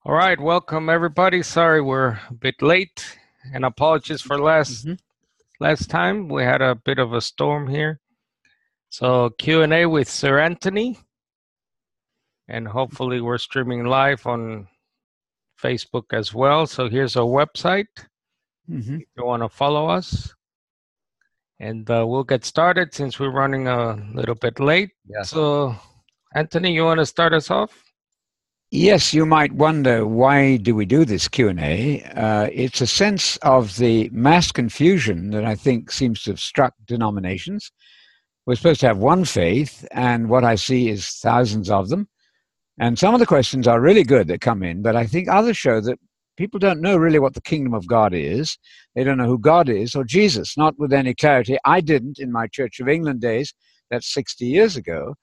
All right, welcome everybody. Sorry we're a bit late, and apologies for last time. We had a bit of a storm here. So Q&A with Sir Anthony, and hopefully we're streaming live on Facebook as well. So here's our website if you want to follow us. And we'll get started since we're running a little bit late. Yes. So Anthony, you want to start us off? Yes, you might wonder, why do we do this Q&A? It's a sense of the mass confusion that I think seems to have struck denominations. We're supposed to have one faith, and what I see is thousands of them. And some of the questions are really good that come in, but I think others show that people don't know really what the kingdom of God is. They don't know who God is or Jesus, not with any clarity. I didn't in my Church of England days. That's 60 years ago.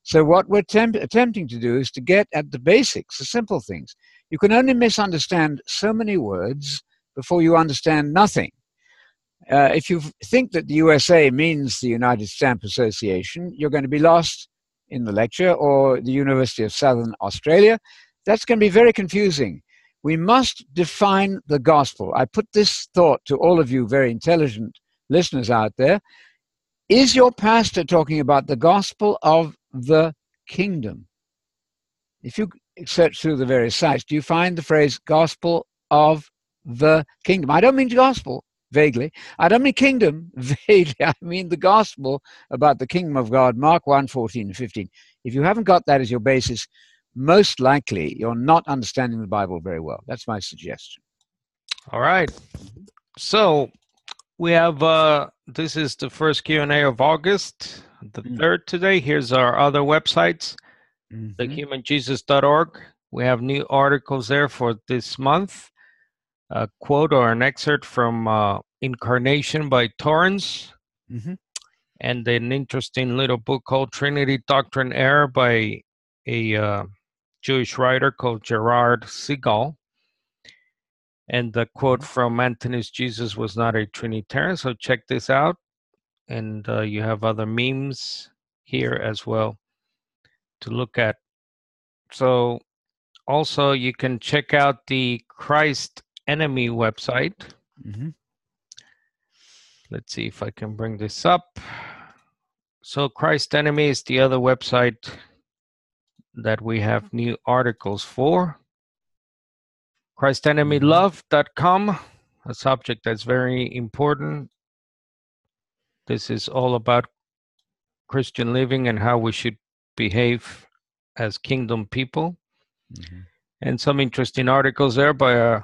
So what we're attempting to do is to get at the basics, the simple things. You can only misunderstand so many words before you understand nothing. If you think that the USA means the United Stamp Association, you're going to be lost in the lecture, or the University of Southern Australia. That's going to be very confusing. We must define the gospel. I put this thought to all of you very intelligent listeners out there. Is your pastor talking about the gospel of the kingdom? If you search through the various sites, do you find the phrase gospel of the kingdom? I don't mean gospel vaguely. I don't mean kingdom vaguely. I mean the gospel about the kingdom of God, Mark 1:14 and 15. If you haven't got that as your basis, most likely you're not understanding the Bible very well. That's my suggestion. All right. So we have, this is the first Q&A of August, the 3rd today. Here's our other websites, thehumanjesus.org. We have new articles there for this month. A quote or an excerpt from Incarnation by Torrance, and an interesting little book called Trinity Doctrine Error by a Jewish writer called Gerard Segal. And the quote from Anthony's Jesus was not a Trinitarian. So check this out. And you have other memes here as well to look at. So also you can check out the Christ Enemy website. Let's see if I can bring this up. So Christ Enemy is the other website that we have new articles for. ChristEnemyLove.com, a subject that's very important. This is all about Christian living and how we should behave as kingdom people. And some interesting articles there by a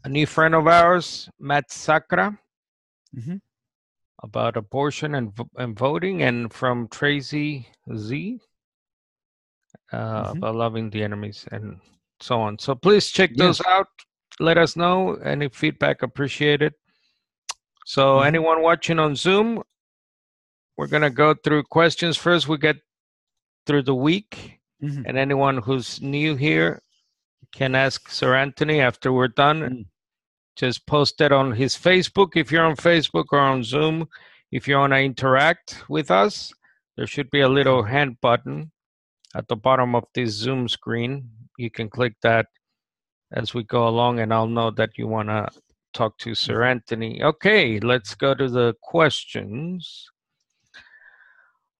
new friend of ours, Matt Sacra, about abortion and voting, and from Tracy Z, about loving the enemies and so on. So please check those out. Let us know. Any feedback appreciated. So anyone watching on Zoom, we're going to go through questions first. We get through the week. And anyone who's new here can ask Sir Anthony after we're done. Just post it on his Facebook if you're on Facebook, or on Zoom if you want to interact with us. There should be a little hand button at the bottom of this Zoom screen. You can click that as we go along, and I'll know that you want to talk to Sir Anthony. Okay, let's go to the questions.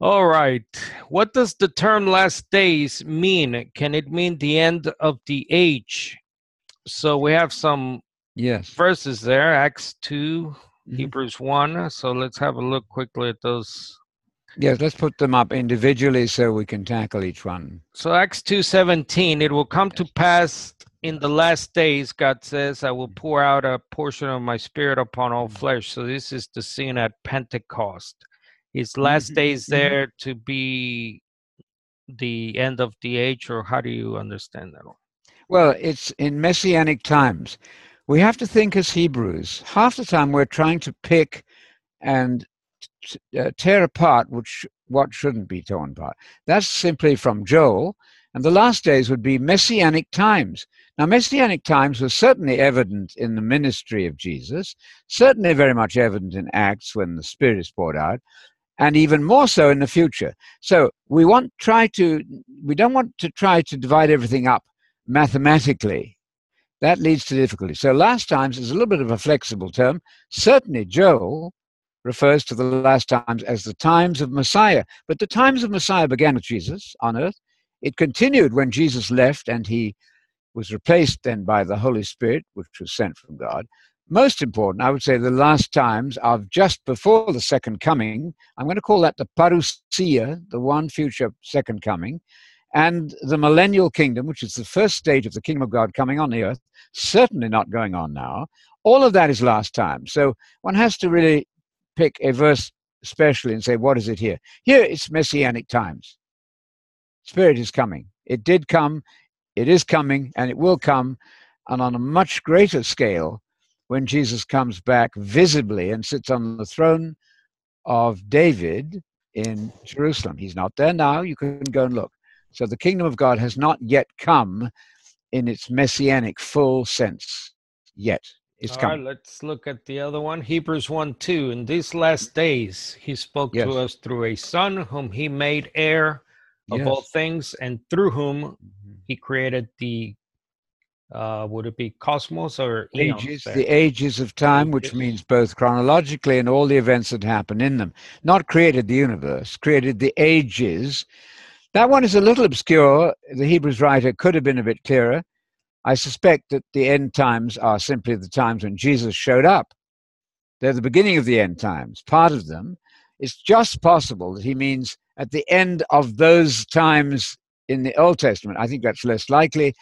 All right. What does the term last days mean? Can it mean the end of the age? So we have some verses there, Acts 2, Hebrews 1. So let's have a look quickly at those. Yes, let's put them up individually so we can tackle each one. So Acts 2:17, it will come to pass in the last days, God says, I will pour out a portion of my spirit upon all flesh. So this is the scene at Pentecost. Is last days there to be the end of the age, or how do you understand that? Well, it's in messianic times. We have to think as Hebrews. Half the time we're trying to pick and tear apart what shouldn't be torn apart. That's simply from Joel. And the last days would be messianic times. Now, messianic times was certainly evident in the ministry of Jesus, certainly very much evident in Acts when the Spirit is poured out, and even more so in the future. So we don't want to try to divide everything up mathematically. That leads to difficulty. So last times is a little bit of a flexible term. Certainly Joel refers to the last times as the times of Messiah. But the times of Messiah began with Jesus on earth. It continued when Jesus left and he was replaced then by the Holy Spirit, which was sent from God. Most important, I would say the last times are just before the second coming. I'm going to call that the parousia, the one future second coming, and the millennial kingdom, which is the first stage of the kingdom of God coming on the earth, certainly not going on now. All of that is last time. So one has to really pick a verse especially and say, what is it here? Here it's messianic times. Spirit is coming. It did come, it is coming, and it will come, and on a much greater scale when Jesus comes back visibly and sits on the throne of David in Jerusalem. He's not there now. You can go and look. So the kingdom of God has not yet come in its messianic full sense yet. It's All coming. right, let's look at the other one. Hebrews 1:2. In these last days, he spoke Yes. to us through a son whom he made heir of all Yes. things, and through whom he created the, would it be cosmos or eons Ages, there? the ages of time, which Ages. means both chronologically and all the events that happen in them. Not created the universe, created the ages. That one is a little obscure. The Hebrews writer could have been a bit clearer. I suspect that the end times are simply the times when Jesus showed up. They're the beginning of the end times, part of them. It's just possible that he means at the end of those times in the Old Testament. I think that's less likely,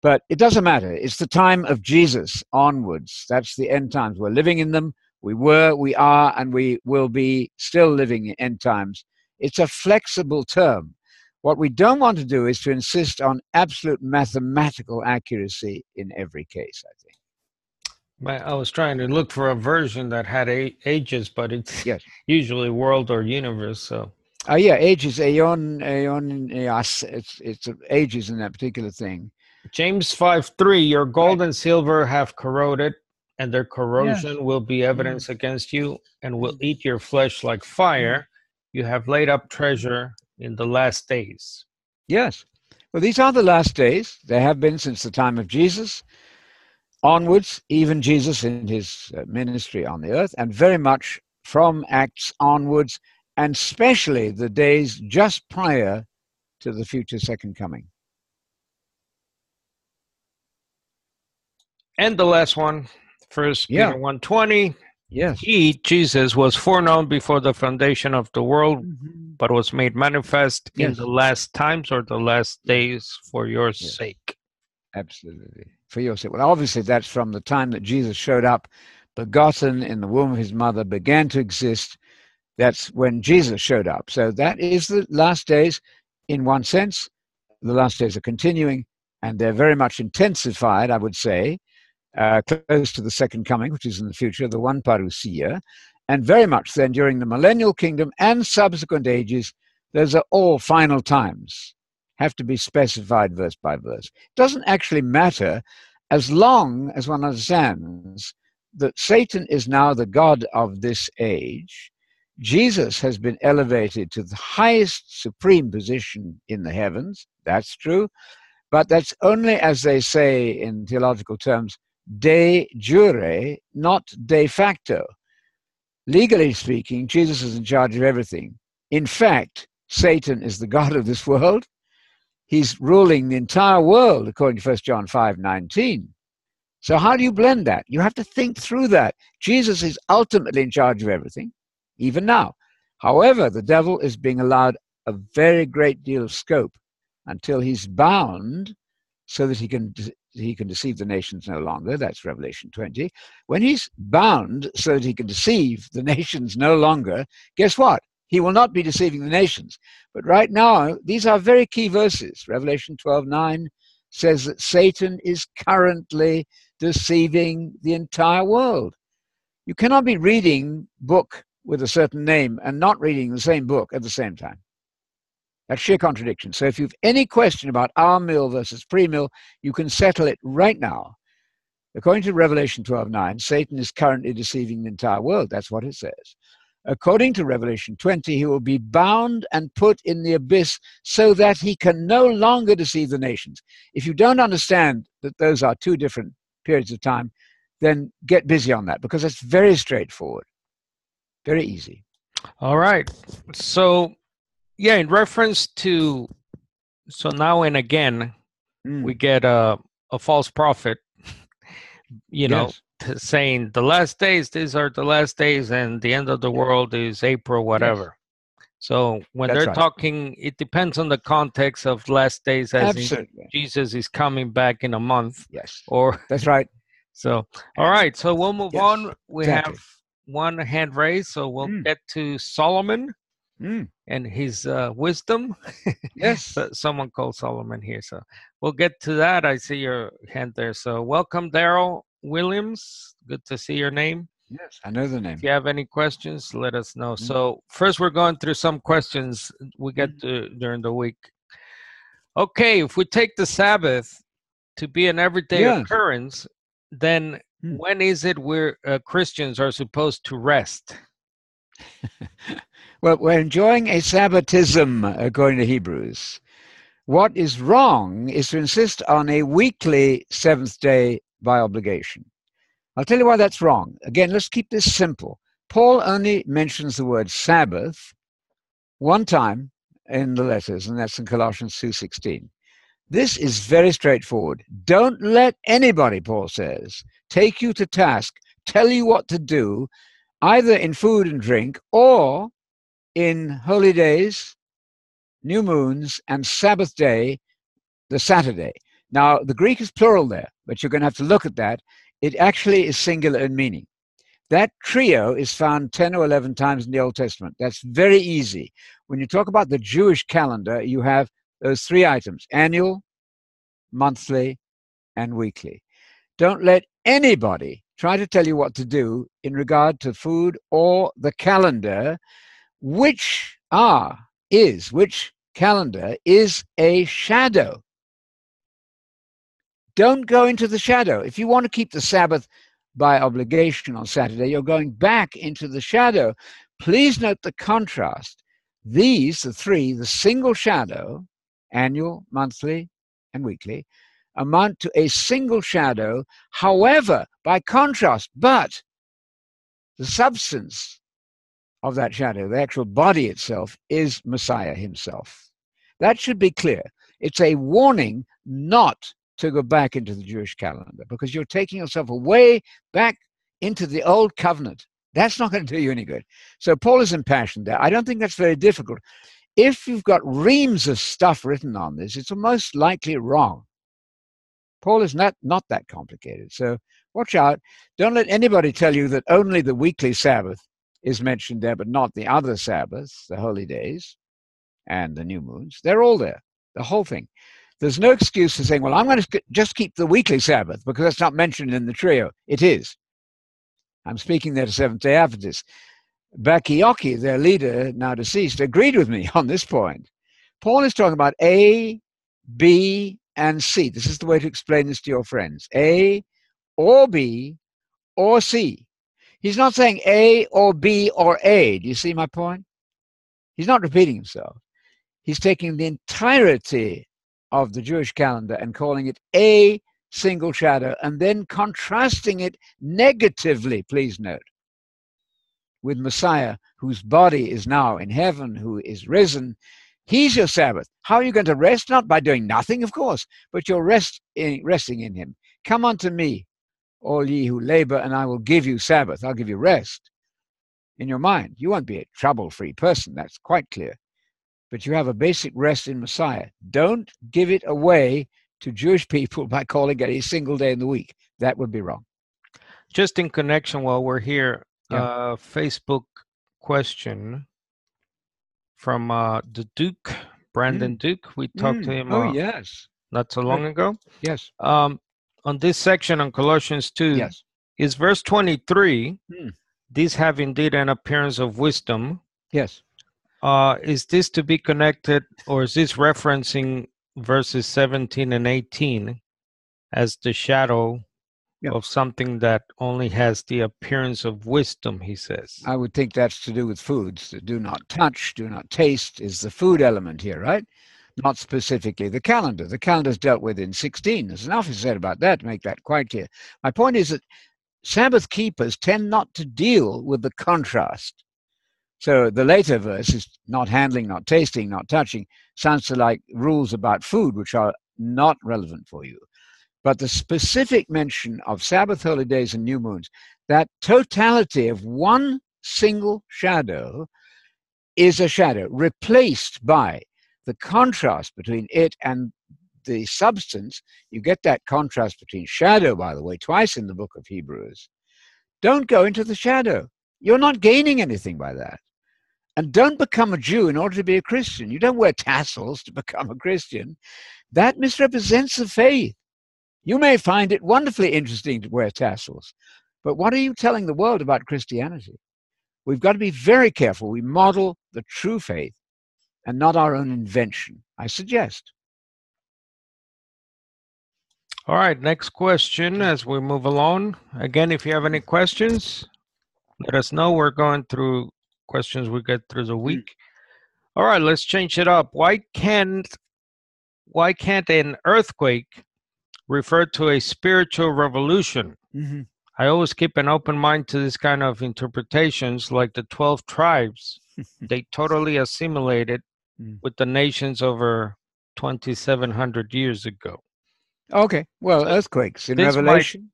but it doesn't matter. It's the time of Jesus onwards. That's the end times. We're living in them. We were, we are, and we will be still living in end times. It's a flexible term. What we don't want to do is to insist on absolute mathematical accuracy in every case, I think. I was trying to look for a version that had ages, but it's Yes. usually world or universe. So. Yeah, ages, aeon, yes, it's ages in that particular thing. James 5:3. Your gold and silver have corroded, and their Yes. corrosion will be evidence against you, and will eat your flesh like fire. You have laid up treasure in the last days. Yes. Well, these are the last days. They have been since the time of Jesus onwards, even Jesus in his ministry on the earth, and very much from Acts onwards, and especially the days just prior to the future second coming. And the last one, 1 Peter 1:20. Yes. He, Jesus, was foreknown before the foundation of the world, but was made manifest in the last times or the last days for your sake. Absolutely. For your sake. Well, obviously, that's from the time that Jesus showed up, begotten in the womb of his mother, began to exist. That's when Jesus showed up. So that is the last days in one sense. The last days are continuing, and they're very much intensified, I would say, close to the second coming, which is in the future, the one parousia, and very much then during the millennial kingdom and subsequent ages. Those are all final times, have to be specified verse by verse. It doesn't actually matter as long as one understands that Satan is now the god of this age. Jesus has been elevated to the highest supreme position in the heavens. That's true. But that's only, as they say in theological terms, de jure, not de facto. Legally speaking, Jesus is in charge of everything. In fact, Satan is the god of this world. He's ruling the entire world, according to 1 John 5:19. So how do you blend that? You have to think through that. Jesus is ultimately in charge of everything, even now. However, the devil is being allowed a very great deal of scope until he's bound so that he can deceive the nations no longer. That's Revelation 20. When he's bound so that he can deceive the nations no longer, guess what? He will not be deceiving the nations. But right now, these are very key verses. Revelation 12:9 says that Satan is currently deceiving the entire world. You cannot be reading book with a certain name and not reading the same book at the same time. That's sheer contradiction. So if you've any question about our mill versus pre-mill, you can settle it right now. According to Revelation 12:9, Satan is currently deceiving the entire world. That's what it says. According to Revelation 20, he will be bound and put in the abyss so that he can no longer deceive the nations. If you don't understand that those are two different periods of time, then get busy on that, because it's very straightforward, very easy. All right. So, yeah, in reference to, so now and again, we get a false prophet, you know, saying the last days, these are the last days, and the end of the world is April, whatever. So when they're talking, it depends on the context of last days, as in Jesus is coming back in a month. Yes. Or that's right. So, all right. So we'll move on. We have one hand raised, so we'll get to Solomon and his wisdom. Yes. Someone called Solomon here, so we'll get to that. I see your hand there. So welcome, Daryl Williams. Good to see your name. Yes, I know the name. If you have any questions, let us know. So first, we're going through some questions we get to during the week. Okay, if we take the Sabbath to be an everyday occurrence, then when is it where Christians are supposed to rest? Well, we're enjoying a Sabbatism, according to Hebrews. What is wrong is to insist on a weekly seventh day by obligation. I'll tell you why that's wrong. Again, let's keep this simple. Paul only mentions the word Sabbath one time in the letters, and that's in Colossians 2:16. This is very straightforward. Don't let anybody, Paul says, take you to task, tell you what to do, either in food and drink or in holy days, new moons, and Sabbath day, the Saturday. Now, the Greek is plural there, but you're going to have to look at that. It actually is singular in meaning. That trio is found 10 or 11 times in the Old Testament. That's very easy. When you talk about the Jewish calendar, you have those three items: annual, monthly, and weekly. Don't let anybody try to tell you what to do in regard to food or the calendar, which calendar is a shadow. Don't go into the shadow. If you want to keep the Sabbath by obligation on Saturday, you're going back into the shadow. Please note the contrast. These, the three, the single shadow, annual, monthly, and weekly, amount to a single shadow. However, by contrast, but the substance of that shadow, the actual body itself, is Messiah himself. That should be clear. It's a warning not to go back into the Jewish calendar, because you're taking yourself away back into the old covenant. That's not going to do you any good. So Paul is impassioned there. I don't think that's very difficult. If you've got reams of stuff written on this, it's most likely wrong. Paul is not that complicated. So watch out. Don't let anybody tell you that only the weekly Sabbath is mentioned there, but not the other Sabbaths, the holy days, and the new moons. They're all there, the whole thing. There's no excuse for saying, well, I'm going to just keep the weekly Sabbath because that's not mentioned in the trio. It is. I'm speaking there to Seventh-day Adventists. Bakioki, their leader, now deceased, agreed with me on this point. Paul is talking about A, B, and C. This is the way to explain this to your friends. A or B or C. He's not saying A or B or A. Do you see my point? He's not repeating himself. He's taking the entirety of the Jewish calendar and calling it a single shadow, and then contrasting it negatively, please note, with Messiah, whose body is now in heaven, who is risen. He's your Sabbath. How are you going to rest? Not by doing nothing, of course, but you're resting in him. Come unto me, all ye who labor, and I will give you Sabbath. I'll give you rest in your mind. You won't be a trouble-free person. That's quite clear. But you have a basic rest in Messiah. Don't give it away to Jewish people by calling it a single day in the week. That would be wrong. Just in connection while we're here, Facebook question from the Duke, Brandon Duke. We talked to him not so long ago. Yes. On this section on Colossians 2, is verse 23, these have indeed an appearance of wisdom. Yes. Is this to be connected, or is this referencing verses 17 and 18 as the shadow of something that only has the appearance of wisdom, he says. I would think that's to do with foods. Do not touch, do not taste is the food element here, right? Not specifically the calendar. The calendar is dealt with in 16. There's enough is said about that to make that quite clear. My point is that Sabbath keepers tend not to deal with the contrast. So the later verse is not handling, not tasting, not touching, sounds like rules about food, which are not relevant for you. But the specific mention of Sabbath, holy days, and new moons, that totality of one single shadow is a shadow replaced by the contrast between it and the substance. You get that contrast between shadow, by the way, twice in the book of Hebrews. Don't go into the shadow. You're not gaining anything by that. And don't become a Jew in order to be a Christian. You don't wear tassels to become a Christian. That misrepresents the faith. You may find it wonderfully interesting to wear tassels, but what are you telling the world about Christianity? We've got to be very careful. We model the true faith and not our own invention, I suggest. All right, next question as we move along. Again, if you have any questions, let us know. We're going through questions we get through the week. All right, let's change it up. Why can't an earthquake refer to a spiritual revolution? Mm-hmm. I always keep an open mind to this kind of interpretations, like the 12 tribes. They totally assimilated with the nations over 2,700 years ago. Okay, well, so earthquakes in Revelation.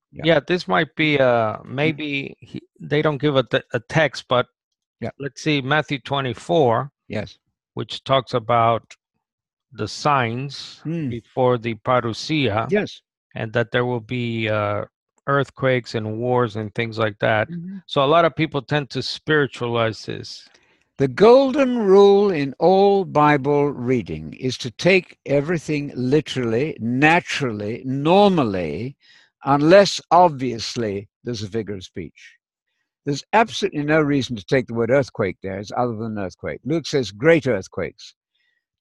This might be maybe they don't give a text, but let's see Matthew 24. Yes, which talks about the signs before the parousia. Yes, and that there will be earthquakes and wars and things like that. So a lot of people tend to spiritualize this. The golden rule in all Bible reading is to take everything literally, naturally, normally, unless obviously there's a figure of speech. There's absolutely no reason to take the word earthquake there as other than earthquake. Luke says great earthquakes.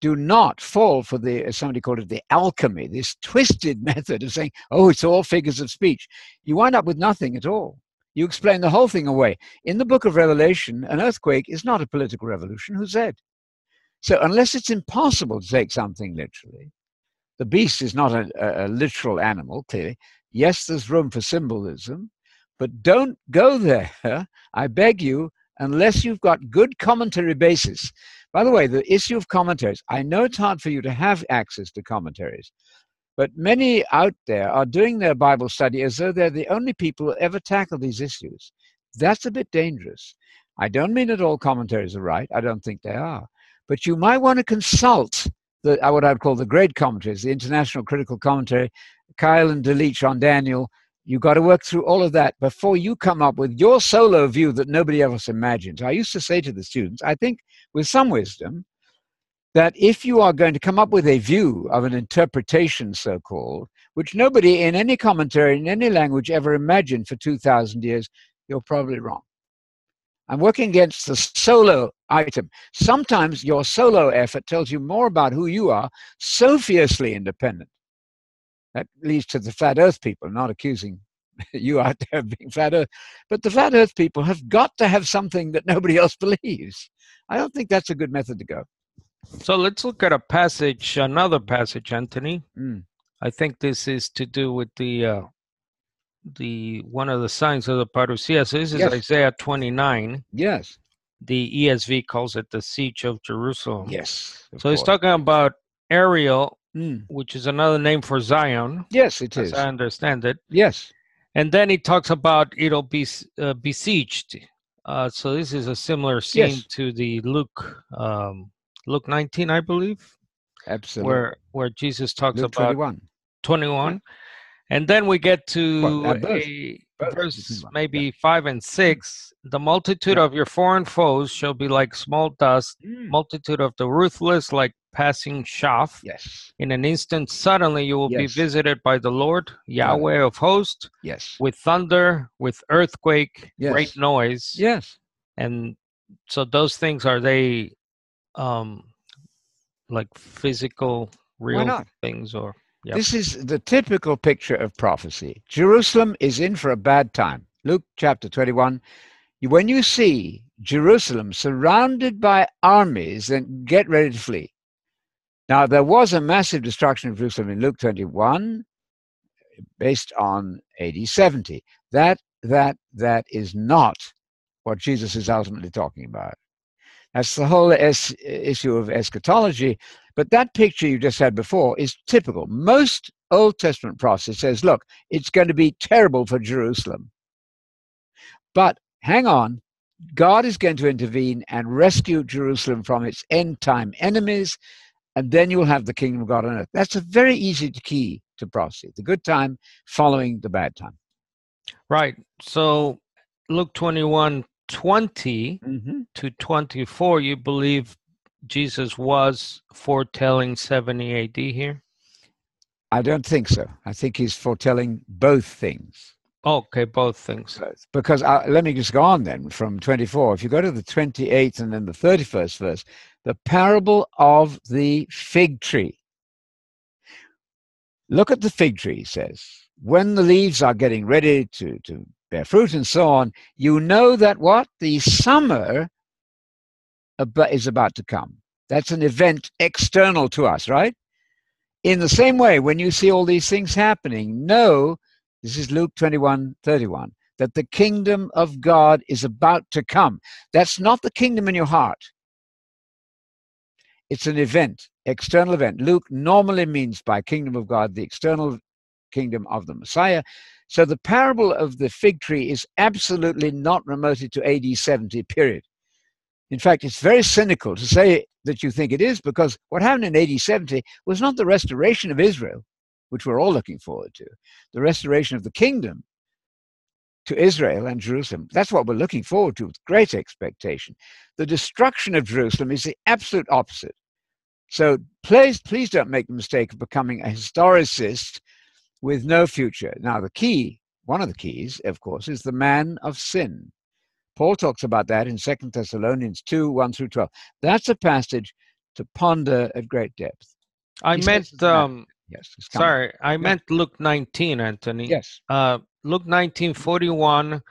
Do not fall for the, as somebody called it, the alchemy, this twisted method of saying, oh, it's all figures of speech. You wind up with nothing at all. You explain the whole thing away. In the book of Revelation, an earthquake is not a political revolution. Who said? So unless it's impossible to take something literally, the beast is not a literal animal, clearly. Yes, there's room for symbolism, but don't go there, I beg you, unless you've got good commentary basis. By the way, the issue of commentaries, I know it's hard for you to have access to commentaries, but many out there are doing their Bible study as though they're the only people who ever tackle these issues. That's a bit dangerous. I don't mean that all commentaries are right. I don't think they are. But you might want to consult what I'd call the great commentaries, the International Critical Commentary, Kyle and Delitzsch on Daniel. You've got to work through all of that before you come up with your solo view that nobody else imagined. I used to say to the students, I think with some wisdom, that if you are going to come up with a view of an interpretation, so-called, which nobody in any commentary in any language ever imagined for 2,000 years, you're probably wrong. I'm working against the solo item. Sometimes your solo effort tells you more about who you are, so fiercely independent. That leads to the flat earth people, not accusing you out there of being flat earth. But the flat earth people have got to have something that nobody else believes. I don't think that's a good method to go. So let's look at a passage, another passage, Anthony. I think this is to do with the one of the signs of the parousia. So this is Isaiah 29. Yes. The ESV calls it the siege of Jerusalem. Yes. So he's talking about Ariel, which is another name for Zion. Yes, it is. As I understand it. Yes. And then he talks about it'll be besieged. So this is a similar scene to the Luke 19, I believe. Absolutely. Where Jesus talks Luke about 21. Yeah. And then we get to verse maybe 5 and 6. The multitude of your foreign foes shall be like small dust, multitude of the ruthless like passing chaff. Yes. In an instant, suddenly you will be visited by the Lord, Yahweh of hosts, with thunder, with earthquake, great noise. Yes. And so those things, are they like physical, real things, or? Yep. This is the typical picture of prophecy. Jerusalem is in for a bad time. Luke chapter 21. When you see Jerusalem surrounded by armies, then get ready to flee. Now, there was a massive destruction of Jerusalem in Luke 21 based on AD 70. That is not what Jesus is ultimately talking about. That's the whole issue of eschatology. But that picture you just had before is typical. Most Old Testament prophecy says, look, it's going to be terrible for Jerusalem. But hang on, God is going to intervene and rescue Jerusalem from its end-time enemies, and then you'll have the kingdom of God on earth. That's a very easy key to prophecy, the good time following the bad time. Right. So Luke 21:20 to 24, you believe Jesus was foretelling 70 AD here? I don't think so. I think he's foretelling both things. Okay, both things. Both. Because let me just go on then from 24. If you go to the 28th and then the 31st verse, the parable of the fig tree. Look at the fig tree, he says. When the leaves are getting ready to bear fruit and so on, you know that what? The summer is about to come. That's an event external to us, right? In the same way, when you see all these things happening, know, this is Luke 21:31, that the kingdom of God is about to come. That's not the kingdom in your heart. It's an event, external event. Luke normally means by kingdom of God, the external kingdom of the Messiah. So the parable of the fig tree is absolutely not remoted to AD 70, period. In fact, it's very cynical to say that you think it is, because what happened in AD 70 was not the restoration of Israel, which we're all looking forward to, the restoration of the kingdom to Israel and Jerusalem. That's what we're looking forward to with great expectation. The destruction of Jerusalem is the absolute opposite. So please don't make the mistake of becoming a historicist with no future. Now, the key, one of the keys, of course, is the man of sin. Paul talks about that in 2 Thessalonians 2:1 through 12. That's a passage to ponder at great depth. I meant, yes, sorry, I meant Luke 19, Anthony. Yes. Luke 19:41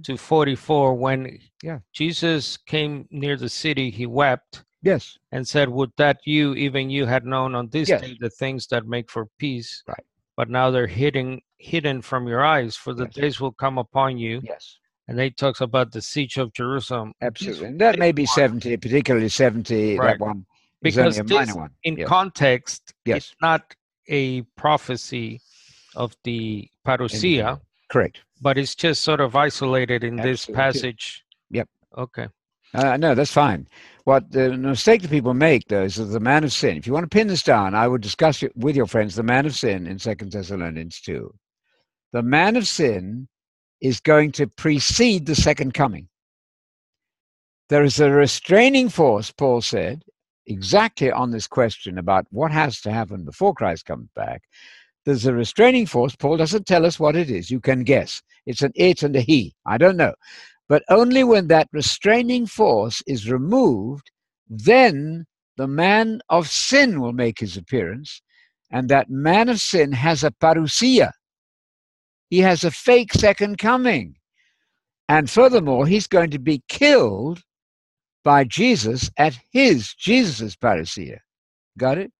to 44, when Jesus came near the city, he wept. Yes. And said, would that even you had known on this day the things that make for peace. Right. But now they're hidden from your eyes, for the days will come upon you. Yes. And he talks about the siege of Jerusalem. Absolutely. And that may be 70, particularly 70, right. That one is because only a minor one. In context, yes. It's not a prophecy of the parousia. Correct. But it's just sort of isolated in this passage. Yep. Okay. No, that's fine. What the mistake that people make, though, is that the man of sin. If you want to pin this down, I would discuss it with your friends, the man of sin in 2 Thessalonians 2. The man of sin is going to precede the second coming. There is a restraining force, Paul said, exactly on this question about what has to happen before Christ comes back. There's a restraining force. Paul doesn't tell us what it is. You can guess. It's an it and a he. I don't know. But only when that restraining force is removed, then the man of sin will make his appearance. And that man of sin has a parousia. He has a fake second coming. And furthermore, he's going to be killed by Jesus at Jesus' parousia. Got it?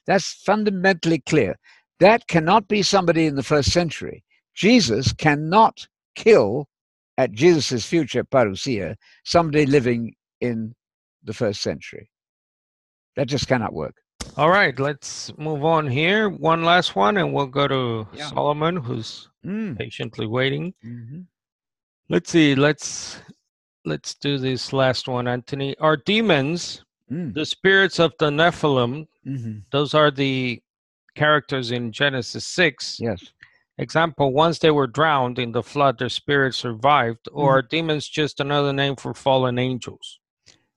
That's fundamentally clear. That cannot be somebody in the first century. Jesus cannot kill at Jesus' future parousia somebody living in the first century. That just cannot work. All right, let's move on here. One last one, and we'll go to Solomon, who's patiently waiting. Let's see. Let's do this last one, Anthony. Are demons the spirits of the Nephilim? Those are the characters in Genesis 6. Yes. Example, once they were drowned in the flood, their spirits survived. Or are demons just another name for fallen angels?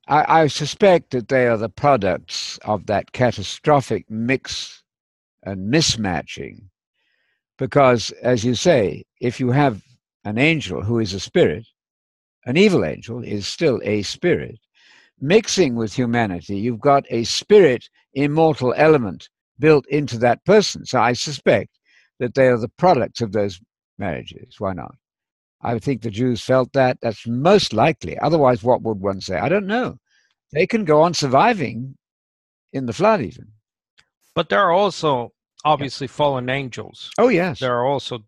I suspect that they are the products of that catastrophic mix and mismatching. Because, as you say, if you have an angel who is a spirit, an evil angel is still a spirit, mixing with humanity, you've got a spirit immortal element built into that person. So I suspect that they are the products of those marriages. Why not? I think the Jews felt that. That's most likely. Otherwise, what would one say? I don't know. They can go on surviving in the flood even. But there are also obviously fallen angels. Oh, yes. There are also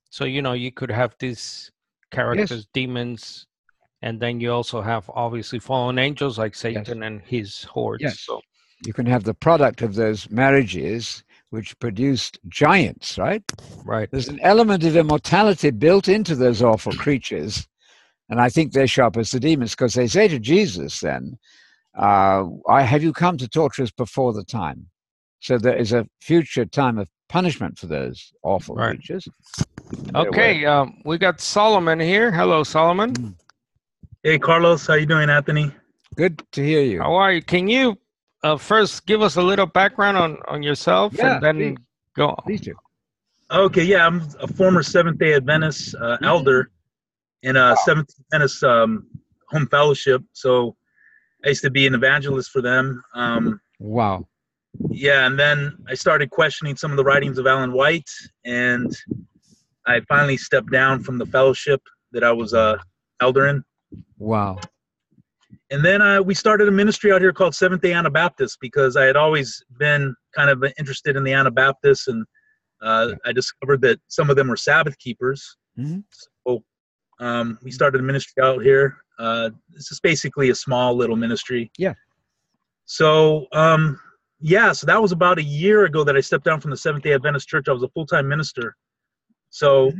so you could have these characters, demons, and then you also have obviously fallen angels like Satan and his hordes. Yes. So you can have the product of those marriages which produced giants, right? Right. There's an element of immortality built into those awful creatures. And I think they show up as the demons because they say to Jesus then, have you come to torture us before the time? So there is a future time of punishment for those awful creatures. Okay, we got Solomon here. Hello, Solomon. Hey, Carlos. How you doing, Anthony? Good to hear you. How are you? Can you first give us a little background on yourself and then go? Please do. Okay, yeah, I'm a former Seventh-day Adventist elder in a Seventh-day Adventist home fellowship. So I used to be an evangelist for them. Wow. Yeah, and then I started questioning some of the writings of Ellen White, and I finally stepped down from the fellowship that I was elder in. Wow. And then we started a ministry out here called Seventh-day Anabaptists because I had always been kind of interested in the Anabaptists, and I discovered that some of them were Sabbath keepers. So we started a ministry out here. This is basically a small little ministry. Yeah. So, so that was about a year ago that I stepped down from the Seventh-day Adventist Church. I was a full-time minister. So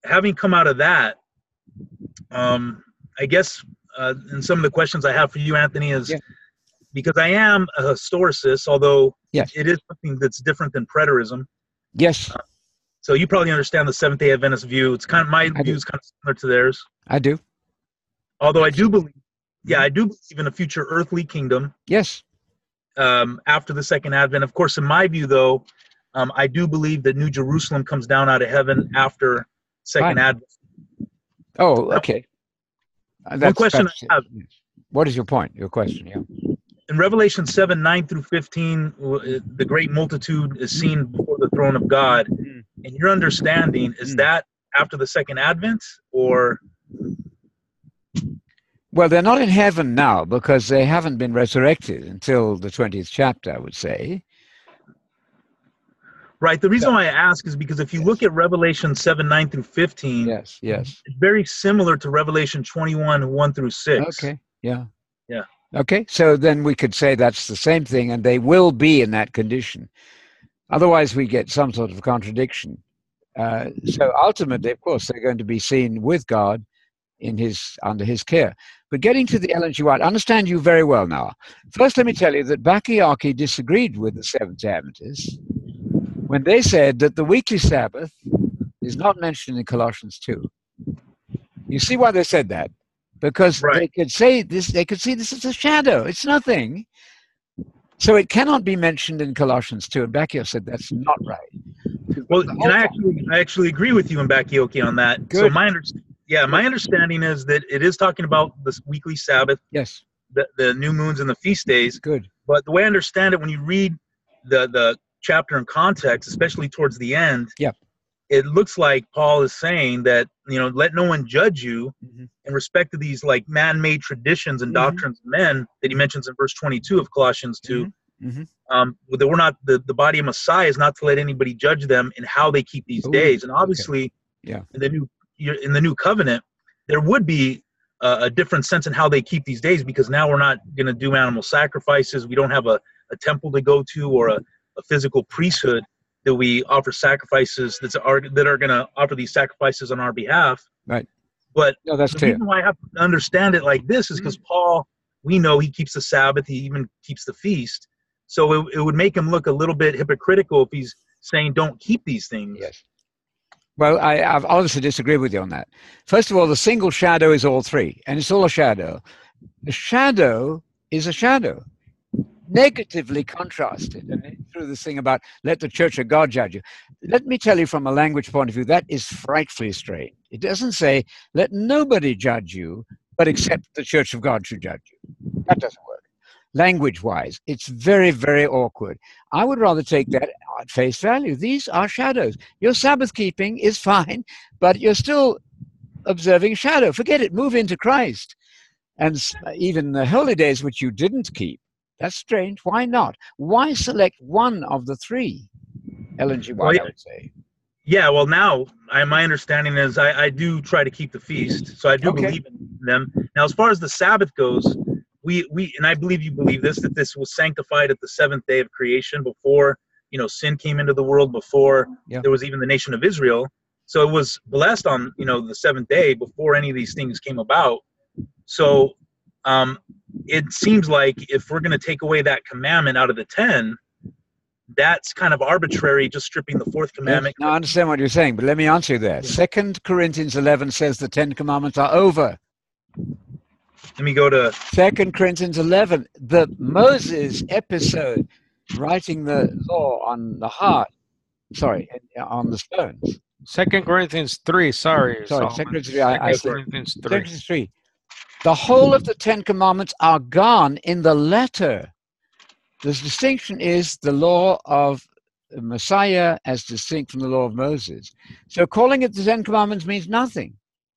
having come out of that, I guess, and some of the questions I have for you, Anthony, is because I am a historicist, although it is something that's different than preterism. Yes. So you probably understand the Seventh-day Adventist view. It's kind of my view is kind of similar to theirs. I do. Although I do believe, I do believe in a future earthly kingdom. Yes. After the second advent. Of course, in my view, though, I do believe that New Jerusalem comes down out of heaven after second advent. Oh, okay. One question I have. What is your point? Your question, In Revelation 7, 9 through 15, the great multitude is seen before the throne of God. And your understanding, is that after the second advent, or? Well, they're not in heaven now because they haven't been resurrected until the 20th chapter, I would say. Right. The reason why I ask is because if you look at Revelation 7, 9 through 15, yes, it's very similar to Revelation 21, 1 through 6. Okay, yeah. Yeah. Okay, so then we could say that's the same thing, and they will be in that condition. Otherwise, we get some sort of contradiction. So ultimately, of course, they're going to be seen with God under his care. But getting to the Ellen G. White, I understand you very well now. First, let me tell you that Bacchiarchy disagreed with the Seventh-day Adventists when they said that the weekly Sabbath is not mentioned in Colossians 2. You see why they said that? Because they could say this, they could see this as a shadow. It's nothing. So it cannot be mentioned in Colossians 2. And Bacchiarchy said that's not right. Well, and I actually agree with you and Bacchiarchy on that. Good. So my understanding is that it is talking about this weekly Sabbath. Yes. The new moons and the feast days. Good. But the way I understand it, when you read the chapter in context, especially towards the end, it looks like Paul is saying that, let no one judge you in respect to these like man-made traditions and doctrines of men that he mentions in verse 22 of Colossians 2. That we're not the body of Messiah is not to let anybody judge them in how they keep these days. And obviously, in the new covenant, there would be a different sense in how they keep these days, because now we're not going to do animal sacrifices. We don't have a temple to go to or a physical priesthood that we offer sacrifices that are going to offer these sacrifices on our behalf. Right. But that's the reason why I have to understand it like this is because Paul, we know he keeps the Sabbath, he even keeps the feast. So it would make him look a little bit hypocritical if he's saying don't keep these things. Yes. Well, I've obviously disagree with you on that. First of all, the single shadow is all three, and it's all a shadow. The shadow is a shadow, negatively contrasted, and through this thing about let the church of God judge you. Let me tell you from a language point of view, that is frightfully strange. It doesn't say let nobody judge you, but except the church of God should judge you. That doesn't work. language-wise. It's very, very awkward. I would rather take that at face value. These are shadows. Your Sabbath keeping is fine, but you're still observing shadow. Forget it. Move into Christ. And even the holy days which you didn't keep, that's strange. Why not? Why select one of the three? Ellen G. White, I would say. Yeah, well, now my understanding is I do try to keep the feast, so I do believe in them. Now, as far as the Sabbath goes, we and I believe you believe this, that this was sanctified at the seventh day of creation, before sin came into the world, before there was even the nation of Israel. So it was blessed on the seventh day before any of these things came about. So it seems like if we're going to take away that commandment out of the 10, that's kind of arbitrary, just stripping the fourth commandment. Yes. Now, I understand what you're saying, but let me answer you there. 2 Corinthians 11 says the 10 commandments are over. Let me go to 2 Corinthians 11, the Moses episode, writing the law on the heart, on the stones. 2 Corinthians 3, sorry. 2 Corinthians 3, 2 Corinthians 3. 2 Corinthians 3. The whole of the 10 commandments are gone in the letter. The distinction is the law of Messiah as distinct from the law of Moses. So calling it the 10 commandments means nothing,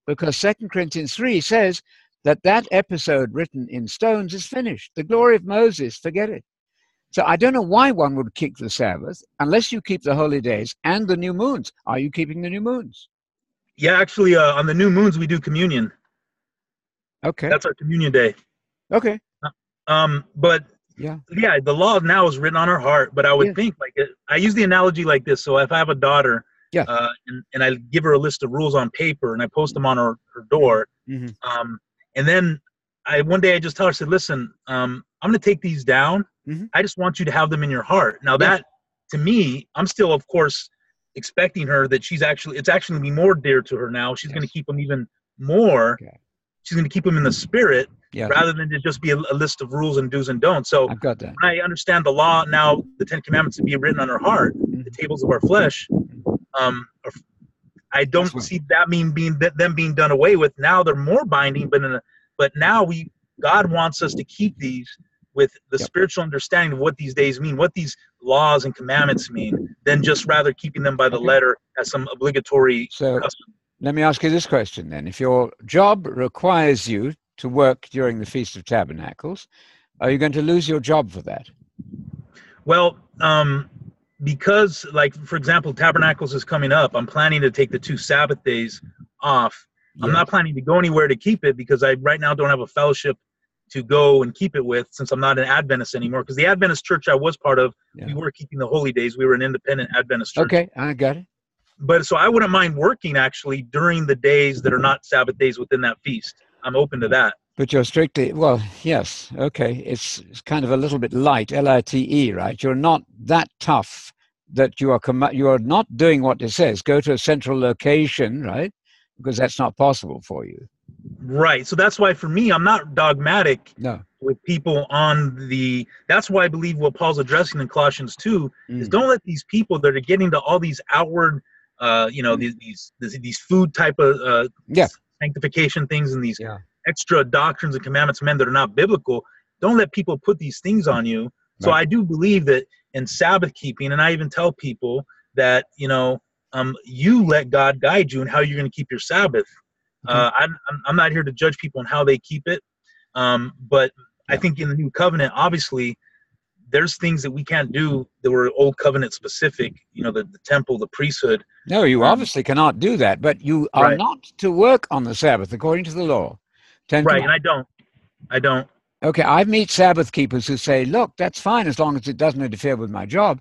because 2 Corinthians 3 says that episode written in stones is finished. The glory of Moses, forget it. So I don't know why one would keep the Sabbath unless you keep the holy days and the new moons. Are you keeping the new moons? Yeah, actually, on the new moons we do communion. Okay. That's our communion day. Okay. But the law now is written on our heart. But I would think, I use the analogy like this. So if I have a daughter, and I give her a list of rules on paper and I post them on her door, and then one day I just tell her, I said, listen, I'm going to take these down. I just want you to have them in your heart. Now that, to me, I'm still, of course, expecting her that it's actually going to be more dear to her now. She's going to keep them even more. Okay. She's going to keep them in the spirit rather than to just be a list of rules and do's and don'ts. So I've got that. When I understand the law now, the 10 commandments to be written on her heart, the tables of our flesh, I don't see that them being done away with. Now they're more binding, but now God wants us to keep these with the spiritual understanding of what these days mean, what these laws and commandments mean, than just rather keeping them by the letter as some obligatory custom. Let me ask you this question then. If your job requires you to work during the Feast of Tabernacles, are you going to lose your job for that? Well, because, for example, Tabernacles is coming up, I'm planning to take the 2 Sabbath days off. I'm not planning to go anywhere to keep it because I right now don't have a fellowship to go and keep it with, since I'm not an Adventist anymore. Because the Adventist church I was part of, we were keeping the holy days. We were an independent Adventist church. Okay, I got it. But so I wouldn't mind working actually during the days that are not Sabbath days within that feast. I'm open to that. But you're strictly, yes, okay. It's kind of a little bit light, L-I-T-E, right? You're not that tough that you are not doing what it says. Go to a central location, right? Because that's not possible for you. Right. So that's why for me, I'm not dogmatic with people that's why I believe what Paul's addressing in Colossians 2 is don't let these people that are getting to all these outward, these food type of sanctification things and these extra doctrines and commandments, men that are not biblical. Don't let people put these things on you. So I do believe that in Sabbath keeping, and I even tell people that, you let God guide you in how you're going to keep your Sabbath. I'm not here to judge people on how they keep it. But I think in the new covenant, obviously, there's things that we can't do that were old covenant specific, the temple, the priesthood. No, you obviously cannot do that, but you are not to work on the Sabbath according to the law. And I don't. Okay, I meet Sabbath keepers who say, look, that's fine as long as it doesn't interfere with my job.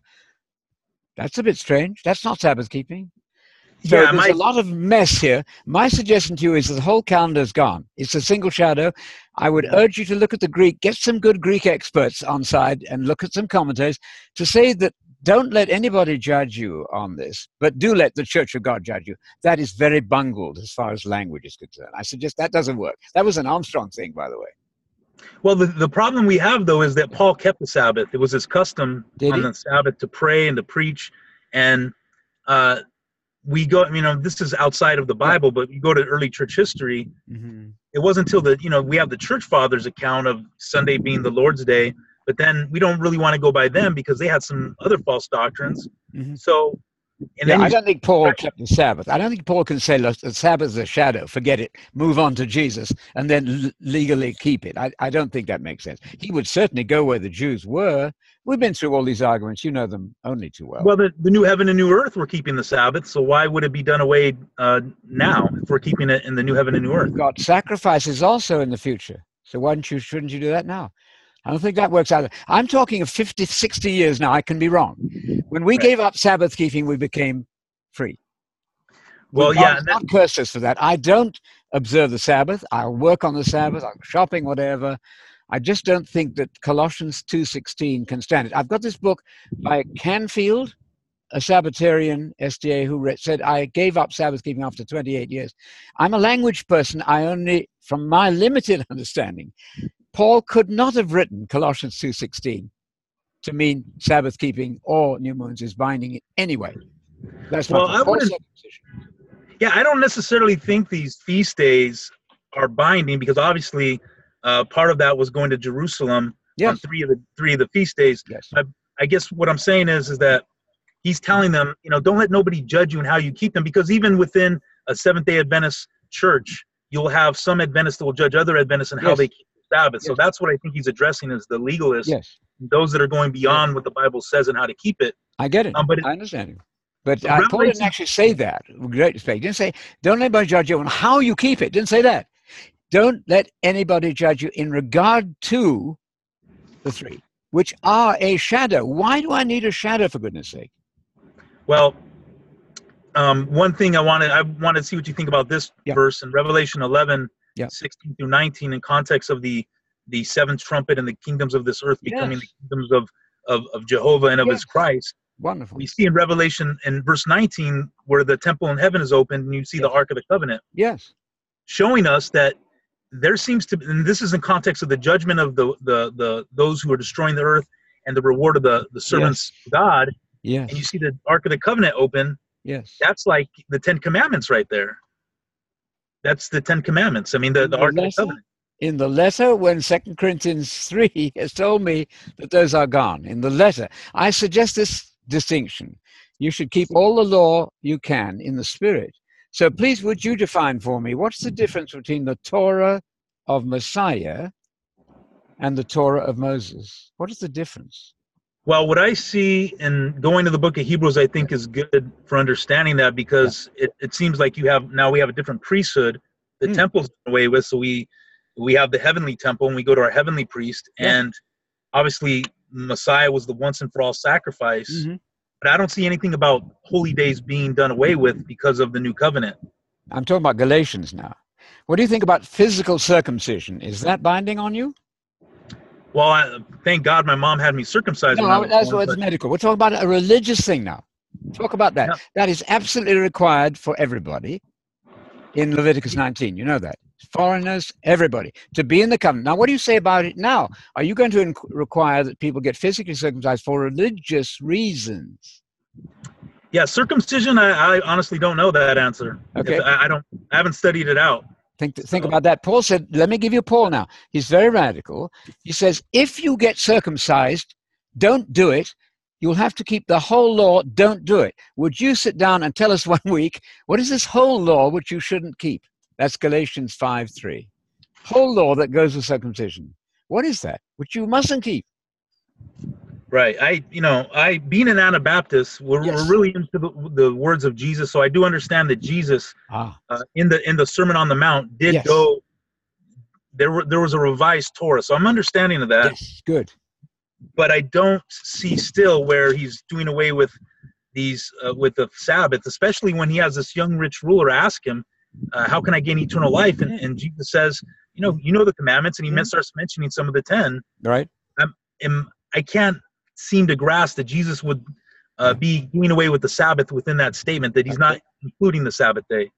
That's a bit strange. That's not Sabbath keeping. So there's a lot of mess here. My suggestion to you is that the whole calendar is gone. It's a single shadow. I would urge you to look at the Greek, get some good Greek experts on side and look at some commentaries to say that don't let anybody judge you on this, but do let the Church of God judge you. That is very bungled as far as language is concerned. I suggest that doesn't work. That was an Armstrong thing, by the way. Well, the problem we have, though, is that Paul kept the Sabbath. It was his custom on the Sabbath to pray and to preach. And we go, this is outside of the Bible, but you go to early church history. It wasn't until we have the church fathers account of Sunday being the Lord's Day, but then we don't really want to go by them because they had some other false doctrines. So, and yeah, then I don't think Paul kept the Sabbath. I don't think Paul can say, look, the Sabbath is a shadow, forget it, move on to Jesus, and then legally keep it. I don't think that makes sense. He would certainly go where the Jews were. We've been through all these arguments. You know them only too well. Well, the new heaven and new earth, we're keeping the Sabbath, so why would it be done away now if we're keeping it in the new heaven and new earth? God sacrifices also in the future. So shouldn't you do that now? I don't think that works out. I'm talking of 50, 60 years now. I can be wrong. When we gave up Sabbath keeping, we became free. Well, God has not cursed us for that. I don't observe the Sabbath. I'll work on the Sabbath. I'll go shopping, whatever. I just don't think that Colossians 2:16 can stand it. I've got this book by Canfield, a Sabbatarian SDA, who said, I gave up Sabbath keeping after 28 years. I'm a language person. I only, from my limited understanding, Paul could not have written Colossians 2:16 to mean Sabbath keeping or new moons is binding anyway. That's well, I wouldn't. Yeah, I don't necessarily think these feast days are binding because obviously part of that was going to Jerusalem on three of the feast days. Yes. I guess what I'm saying is that he's telling them, don't let nobody judge you in how you keep them, because even within a Seventh-day Adventist church, you'll have some Adventists that will judge other Adventists in how they keep the Sabbath. So that's what I think he's addressing is the legalists, those that are going beyond what the Bible says and how to keep it. I get it. I understand you. But Paul didn't actually say that. With great respect, he didn't say, don't let anybody judge you on how you keep it. Didn't say that. Don't let anybody judge you in regard to the three, which are a shadow. Why do I need a shadow, for goodness sake? Well, one thing I wanted to see what you think about this verse in Revelation 11, 16 through 19, in context of the seventh trumpet and the kingdoms of this earth becoming the kingdoms of Jehovah and of his Christ. Wonderful. We see in Revelation in verse 19 where the temple in heaven is opened and you see the Ark of the Covenant. Yes. Showing us that there seems to be, and this is in context of the judgment of the those who are destroying the earth and the reward of the servants of God. Yes. And you see the Ark of the Covenant open. Yes. That's like the 10 Commandments right there. That's the 10 Commandments. I mean, the Ark of the Covenant. In the letter, when 2 Corinthians 3 has told me that those are gone, in the letter, I suggest this distinction. You should keep all the law you can in the Spirit. So please, would you define for me, what's the difference between the Torah of Messiah and the Torah of Moses? What is the difference? Well, what I see in going to the book of Hebrews, I think is good for understanding that, because it seems like we have a different priesthood. The temple's away with, so we have the heavenly temple and we go to our heavenly priest. And obviously Messiah was the once and for all sacrifice. But I don't see anything about holy days being done away with because of the new covenant. I'm talking about Galatians now. What do you think about physical circumcision? Is that binding on you? Well, thank God my mom had me circumcised. No, that's what's medical. We're talking about a religious thing now. Talk about that. Yeah. That is absolutely required for everybody in Leviticus 19. You know that. Foreigners, everybody, to be in the covenant. Now, what do you say about it now? Are you going to require that people get physically circumcised for religious reasons? Yeah, circumcision, I honestly don't know that answer. Okay. I haven't studied it out. Think about that. Paul said, let me give you Paul now. He's very radical. He says, if you get circumcised, don't do it. You'll have to keep the whole law. Don't do it. Would you sit down and tell us one week, what is this whole law which you shouldn't keep? That's Galatians 5:3. Whole law that goes with circumcision. What is that? Which you mustn't keep. Right. I being an Anabaptist, we're really into the words of Jesus. So I do understand that Jesus, in the Sermon on the Mount, did go. There was a revised Torah, so I'm understanding of that. Yes, good. But I don't see still where he's doing away with these with the Sabbath, especially when he has this young rich ruler ask him, "How can I gain eternal life?" And Jesus says, "You know the commandments," and he starts mentioning some of the 10. Right. I can't seem to grasp that Jesus would be doing away with the Sabbath within that statement, that he's not including the Sabbath day.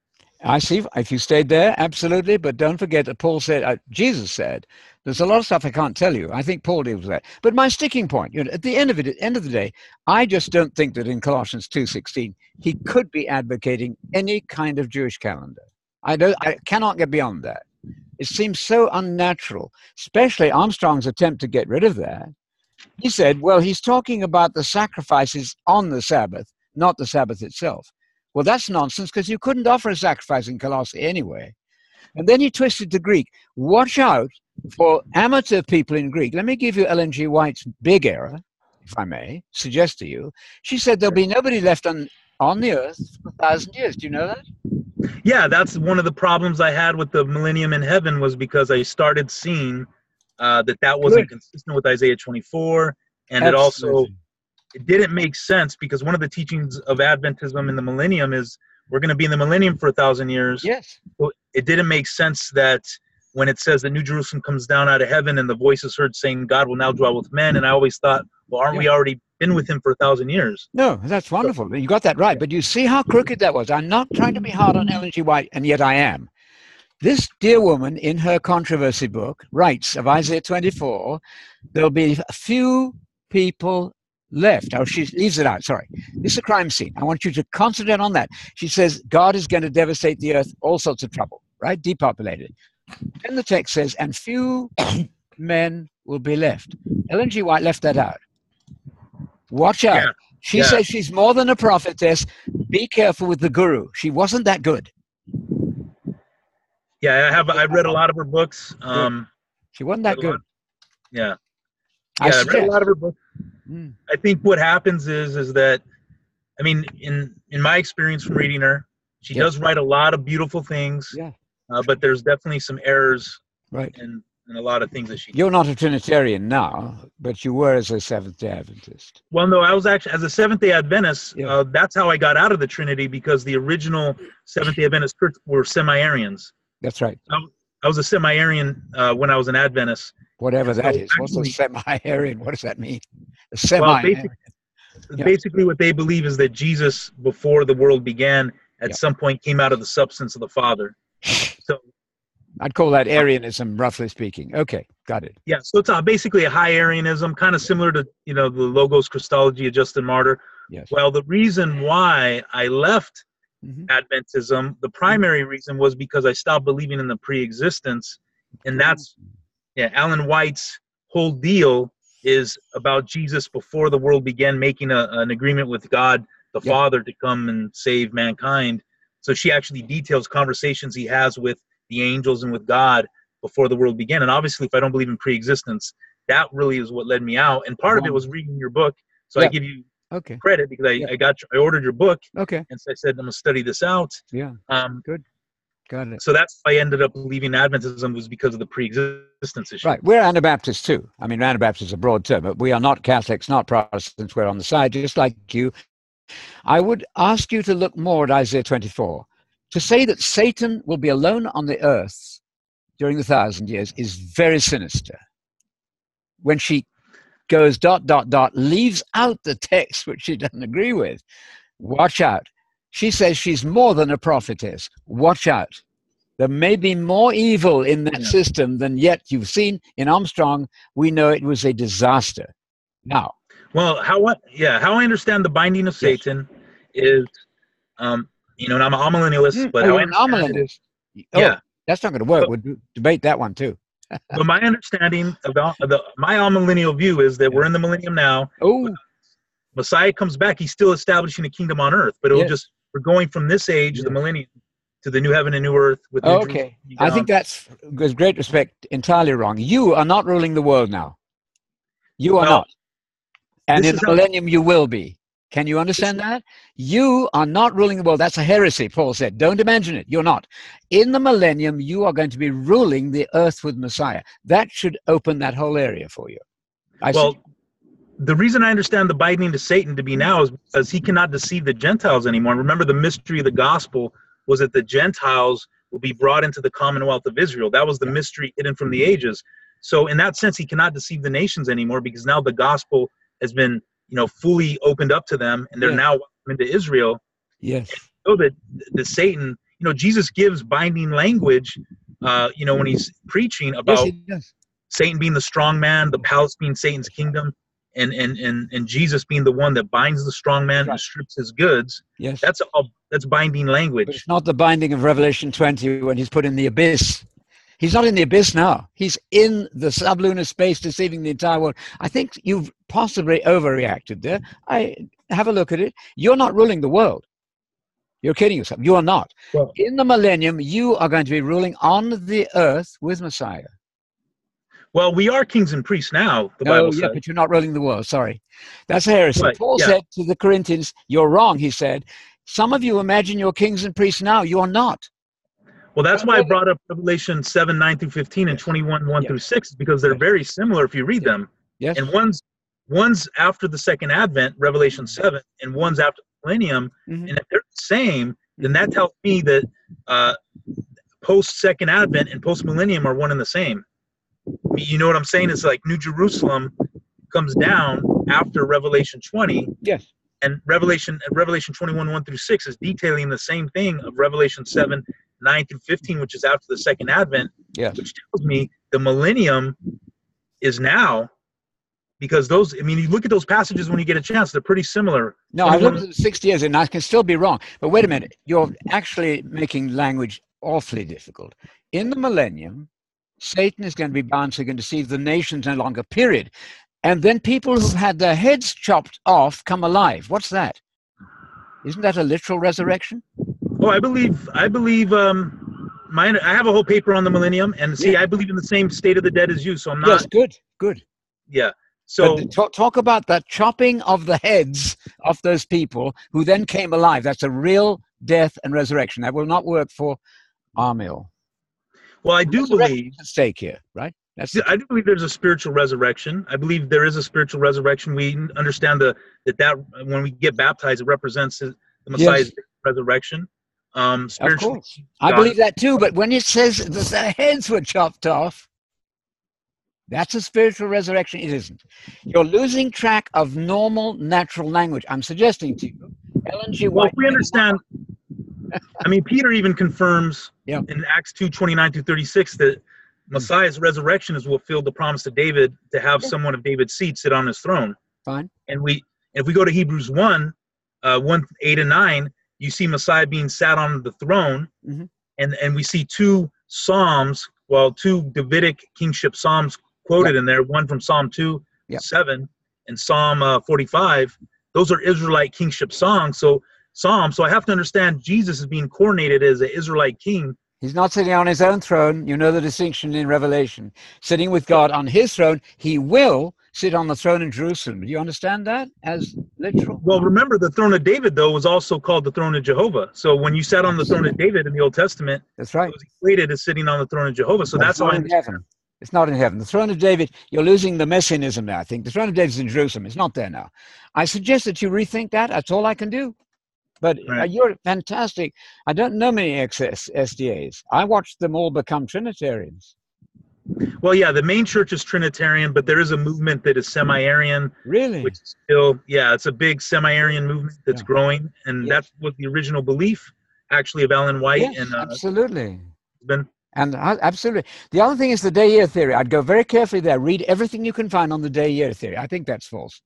I see. If you stayed there, absolutely. But don't forget that Paul said, Jesus said, there's a lot of stuff I can't tell you. I think Paul deals with that. But my sticking point, at the end of the day, I just don't think that in Colossians 2:16, he could be advocating any kind of Jewish calendar. I cannot get beyond that. It seems so unnatural, especially Armstrong's attempt to get rid of that. He said, well, he's talking about the sacrifices on the Sabbath, not the Sabbath itself. Well, that's nonsense, because you couldn't offer a sacrifice in Colossae anyway. And then he twisted the Greek. Watch out for amateur people in Greek. Let me give you Ellen G. White's big error, if I may suggest to you. She said there'll be nobody left on the earth for 1,000 years. Do you know that? Yeah, that's one of the problems I had with the millennium in heaven, was because I started seeing that wasn't consistent with Isaiah 24, and it didn't make sense, because one of the teachings of Adventism in the millennium is we're going to be in the millennium for 1,000 years. Yes. So it didn't make sense that when it says the New Jerusalem comes down out of heaven and the voice is heard saying God will now dwell with men, and I always thought, well, aren't we already been with him for 1,000 years? No, that's wonderful. You got that right. But you see how crooked that was. I'm not trying to be hard on Ellen G. White, and yet I am. This dear woman, in her controversy book, writes of Isaiah 24, there'll be a few people left. Oh, she leaves it out. Sorry. This is a crime scene. I want you to concentrate on that. She says God is going to devastate the earth, all sorts of trouble, right? Depopulated. Then the text says, and few men will be left. Ellen G. White left that out. Watch out. Yeah. She says she's more than a prophetess. Be careful with the guru. She wasn't that good. Yeah, I've read a lot of her books. She wasn't that good. I've read a lot of her books. I think what happens is that, I mean, in my experience from reading her, she does write a lot of beautiful things. Yeah. But there's definitely some errors. Right. In a lot of things that she. You're not a Trinitarian now, but you were as a Seventh-day Adventist. Well, no, I was actually, as a Seventh-day Adventist, that's how I got out of the Trinity, because the original Seventh-day Adventist church were semi-Arians. That's right. I was a semi-Arian when I was an Adventist. Whatever that is. What's a semi-Arian? What does that mean? A semi-Arian. Well, basically what they believe is that Jesus, before the world began, at some point came out of the substance of the Father. So I'd call that Arianism, roughly speaking. Okay, got it. Yeah, so it's basically a high Arianism, kind of similar to the Logos Christology of Justin Martyr. Yes. Well, the reason why I left Adventism, the primary reason was because I stopped believing in the pre-existence, and that's Alan White's whole deal is about Jesus before the world began, making an agreement with God the Father to come and save mankind. So she actually details conversations he has with the angels and with God before the world began. And obviously, if I don't believe in pre-existence, that really is what led me out. And part of it was reading your book. So I give you credit, because I ordered your book. Okay. And so I said, I'm going to study this out. Yeah. Good. Got it. So that's why I ended up leaving Adventism, was because of the pre-existence issue. Right. We're Anabaptists too. I mean, Anabaptists is a broad term, but we are not Catholics, not Protestants. We're on the side, just like you. I would ask you to look more at Isaiah 24. To say that Satan will be alone on the earth during the 1,000 years is very sinister. When she goes ... leaves out the text which she doesn't agree with. Watch out. She says she's more than a prophetess. Watch out. There may be more evil in that system than yet you've seen in Armstrong. We know it was a disaster. Now. Well, how I understand the binding of Satan is, and I'm a millennialist, but how I understand it is, that's not going to work. We'll debate that one too. But my understanding about my amillennial view is that we're in the millennium now. Oh, Messiah comes back. He's still establishing a kingdom on earth, but we're going from this age, the millennium, to the new heaven and new earth. With I think that's, with great respect, entirely wrong. You are not ruling the world now. You are not. And in the millennium, you will be. Can you understand that? You are not ruling the world. That's a heresy, Paul said. Don't imagine it. You're not. In the millennium, you are going to be ruling the earth with Messiah. That should open that whole area for you. The reason I understand the binding to Satan to be now is because he cannot deceive the Gentiles anymore. And remember, the mystery of the gospel was that the Gentiles will be brought into the commonwealth of Israel. That was the mystery hidden from the ages. So in that sense, he cannot deceive the nations anymore, because now the gospel has been fully opened up to them, and they're now welcome into Israel. Yes. So that the Satan, Jesus gives binding language, when he's preaching about Satan being the strong man, the palace being Satan's kingdom, and Jesus being the one that binds the strong man and strips his goods. Yes. That's binding language. But it's not the binding of Revelation 20 when he's put in the abyss. He's not in the abyss now. He's in the sublunar space deceiving the entire world. I think you've possibly overreacted there. Have a look at it. You're not ruling the world. You're kidding yourself. You are not. Well, in the millennium, you are going to be ruling on the earth with Messiah. Well, we are kings and priests now, the Bible says. But you're not ruling the world. Sorry. That's heresy. Right, Paul said to the Corinthians, you're wrong, he said. Some of you imagine you're kings and priests now. You are not. Well, that's why I brought up Revelation 7, 9 through 15 and 21, 1 through 6, because they're very similar if you read them. Yes. And one's after the second advent, Revelation 7, and one's after the millennium. And if they're the same, then that tells me that post-second advent and post-millennium are one and the same. You know what I'm saying? It's like New Jerusalem comes down after Revelation 20. Yes. And Revelation 21, 1 through 6 is detailing the same thing of Revelation 7, 9 through 15, which is after the second advent, which tells me the millennium is now, because those, I mean, you look at those passages when you get a chance, they're pretty similar. No, I've looked at the 60 years and I can still be wrong. But wait a minute, you're actually making language awfully difficult. In the millennium, Satan is going to be bound, so he can deceive the nations no longer, period. And then people who've had their heads chopped off come alive. What's that? Isn't that a literal resurrection? Oh, I believe I have a whole paper on the millennium, and see, I believe in the same state of the dead as you, so I'm not. Yes, good. Yeah. So talk about that chopping of the heads of those people who then came alive. That's a real death and resurrection. That will not work for Armil. Well, I do believe at stake here, right? I do believe there's a spiritual resurrection. I believe there is a spiritual resurrection. We understand that when we get baptized, it represents the Messiah's resurrection. Of course. I believe that too, but when it says that their heads were chopped off, that's a spiritual resurrection. It isn't. You're losing track of normal, natural language. I'm suggesting to you, Ellen G. White. Well, if we understand, I mean, Peter even confirms in Acts 2, 29 through 36 that Messiah's resurrection is what filled the promise to David to have someone of David's seed sit on his throne. Fine. And if we go to Hebrews 1, 8 and 9, you see Messiah being sat on the throne, and we see two Davidic kingship psalms quoted in there, one from Psalm 2, 7, and Psalm 45. Those are Israelite kingship songs. So I have to understand Jesus is being coronated as an Israelite king. He's not sitting on his own throne. You know the distinction in Revelation. Sitting with God on his throne, he will sit on the throne in Jerusalem. Do you understand that as literal? Well, remember, the throne of David, though, was also called the throne of Jehovah. So when you sat on the throne of David in the Old Testament, that's right, it was equated as sitting on the throne of Jehovah. So that's how in heaven. It's not in heaven. The throne of David, you're losing the messianism now, I think. The throne of David is in Jerusalem. It's not there now. I suggest that you rethink that. That's all I can do. But you're fantastic. I don't know many SDAs. I watched them all become Trinitarians. Well, yeah, the main church is Trinitarian, but there is a movement that is semi-Arian. Really? Which is still, it's a big semi-Arian movement that's growing. And that was the original belief, actually, of Ellen White. Yes, and absolutely. Absolutely. The other thing is the day-year theory. I'd go very carefully there. Read everything you can find on the day-year theory. I think that's false.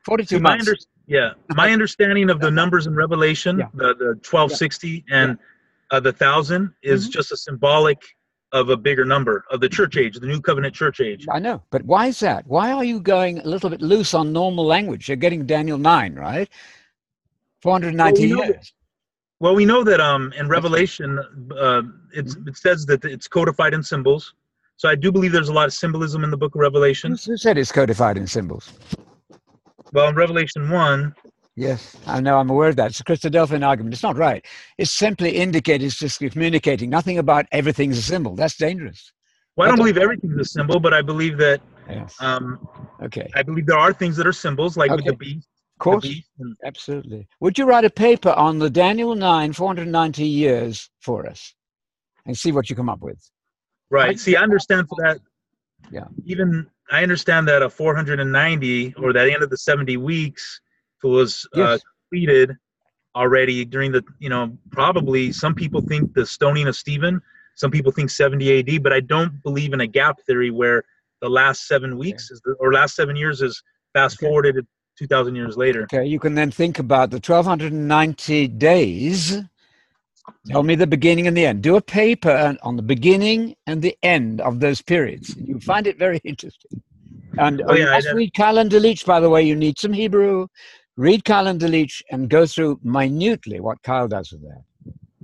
42 months. My understanding of the numbers in Revelation, the 1260 and the 1000 is just a symbolic of a bigger number of the church age, the new covenant church age. I know, but why is that? Why are you going a little bit loose on normal language? You're getting Daniel 9, right? 490 years. Well, we know that in Revelation, it says that it's codified in symbols. So I do believe there's a lot of symbolism in the book of Revelation. Who said it's codified in symbols? Well, in Revelation 1. Yes, I know, I'm aware of that. It's a Christadelphian argument. It's not right. It's simply indicating, it's just communicating. Nothing about everything's a symbol. That's dangerous. Well, I don't believe everything's a symbol, but I believe that, I believe there are things that are symbols, like with the beast. Of course, absolutely. Would you write a paper on the Daniel 9, 490 years for us and see what you come up with? Right. See, I understand for that. Yeah. Even I understand that a 490 or that end of the 70 weeks was completed already during the, probably some people think the stoning of Stephen, some people think 70 AD, but I don't believe in a gap theory where the last 7 weeks or last 7 years is fast forwarded 2,000 years later. Okay, you can then think about the 1,290 days Tell me the beginning and the end. Do a paper on the beginning and the end of those periods. You'll find it very interesting. And you must read Calendar Leach, by the way. You need some Hebrew. Read Calendar Leach and go through minutely what Kyle does with that.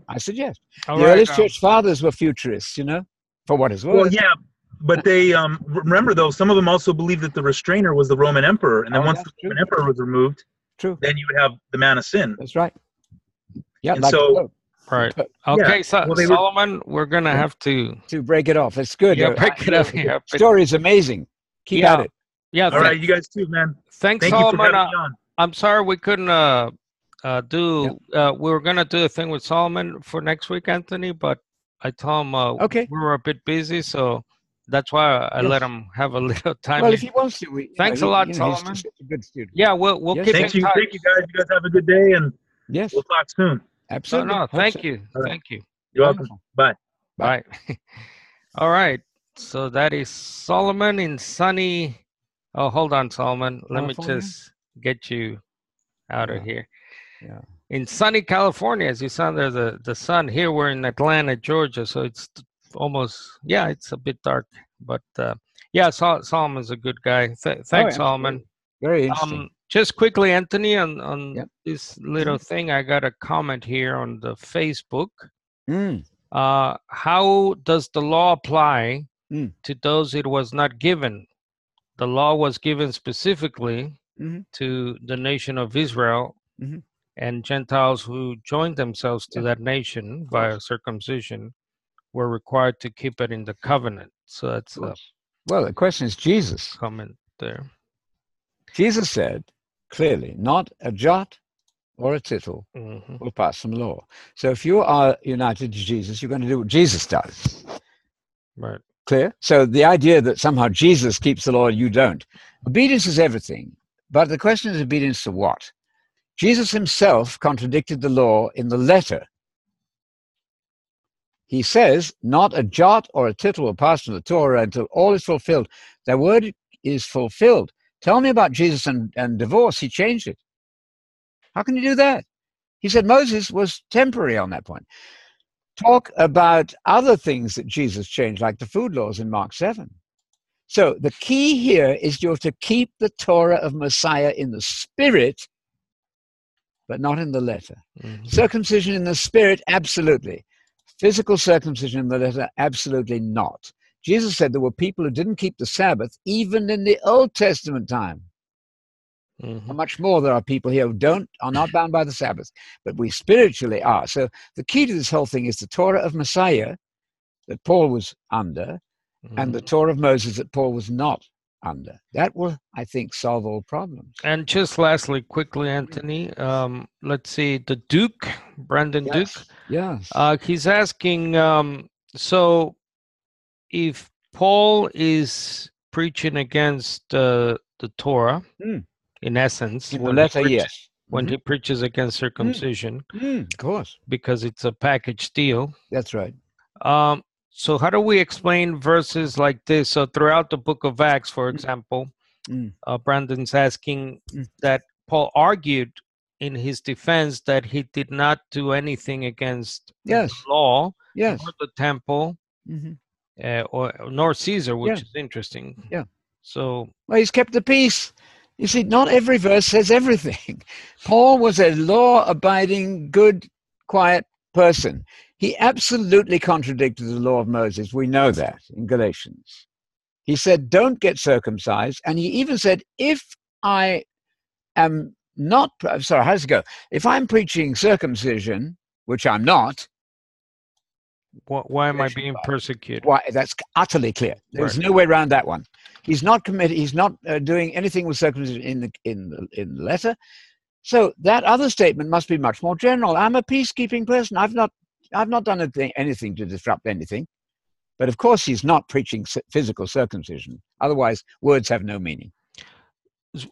I suggest. The earliest church fathers were futurists, you know, for what it's worth. Well, yeah, but they remember though. Some of them also believed that the restrainer was the Roman emperor, and then once the Roman emperor was removed, then you would have the man of sin. That's right. Yeah, and like so. Right. Okay, so Solomon, we're gonna have to break it off. It's good. Yeah, break it up. The story is amazing. Keep at it. Yeah. All right, you guys too, man. Thanks, Solomon. You for having me on. I'm sorry we couldn't do. We were gonna do a thing with Solomon for next week, Anthony, but I told him we were a bit busy, so that's why I let him have a little time. Well, if he wants to, thanks a lot, Solomon. He's a good student. Yeah, we'll keep in touch. Thank you, guys. You guys have a good day, and we'll talk soon. Absolutely. No, thank you. Right. Thank you. You're welcome. Bye. Bye. All right. So that is Solomon in sunny. Oh, hold on, Solomon. Let me just get you out of here. Yeah. In sunny California, as you saw there, the sun. Here we're in Atlanta, Georgia, so it's almost it's a bit dark, but Solomon's a good guy. Thanks, Solomon. Very interesting. Just quickly, Anthony, on this little thing, I got a comment here on the Facebook. How does the law apply to those it was not given? The law was given specifically to the nation of Israel, and Gentiles who joined themselves to that nation via circumcision were required to keep it in the covenant. So that's well, the question is Jesus. Comment there. Jesus said clearly, not a jot or a tittle will pass from law. So if you are united to Jesus, you're going to do what Jesus does. Right. Clear? So the idea that somehow Jesus keeps the law and you don't. Obedience is everything. But the question is obedience to what? Jesus himself contradicted the law in the letter. He says, not a jot or a tittle will pass from the Torah until all is fulfilled. That word is fulfilled. Tell me about Jesus and divorce. He changed it. How can you do that? He said Moses was temporary on that point. Talk about other things that Jesus changed, like the food laws in Mark 7. So the key here is you have to keep the Torah of Messiah in the spirit, but not in the letter. Circumcision in the spirit, absolutely. Physical circumcision in the letter, absolutely not. Jesus said there were people who didn't keep the Sabbath, even in the Old Testament time. How much more there are people here who are not bound by the Sabbath, but we spiritually are. So the key to this whole thing is the Torah of Messiah that Paul was under, and the Torah of Moses that Paul was not under. That will, I think, solve all problems. And just lastly, quickly, Anthony, let's see, the Duke, Brandon Duke. Yes. He's asking, so if Paul is preaching against the Torah, in essence, in the letter, when he preaches against circumcision, of course, because it's a package deal. That's right. So how do we explain verses like this? So throughout the book of Acts, for example, Brandon's asking that Paul argued in his defense that he did not do anything against the law, nor the temple, nor Caesar, which is interesting. So he's kept the peace. You see, not every verse says everything. Paul was a law-abiding, good, quiet person. He absolutely contradicted the law of Moses. We know that in Galatians. He said, don't get circumcised. And he even said, if I am not, sorry, how does it go? If I'm preaching circumcision, which I'm not. Why am I being persecuted? Why? That's utterly clear. There's no way around that one. He's not committed. He's not doing anything with circumcision in the letter. So that other statement must be much more general. I'm a peacekeeping person. I've not done anything to disrupt anything. But of course, he's not preaching physical circumcision. Otherwise, words have no meaning.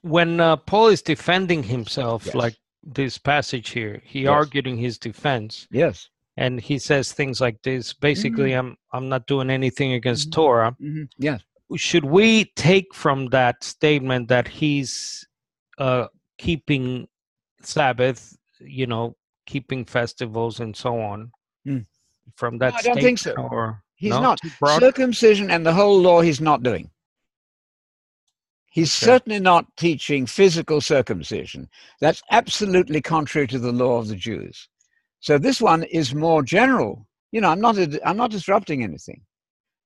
When Paul is defending himself, like this passage here, he argued in his defense. Yes. And he says things like this. Basically, I'm not doing anything against Torah. Yes. Should we take from that statement that he's keeping Sabbath, keeping festivals and so on? from that No, I don't think so. Or he's not. Circumcision and the whole law he's not doing. He's certainly not teaching physical circumcision. That's absolutely contrary to the law of the Jews. So this one is more general. I'm not disrupting anything,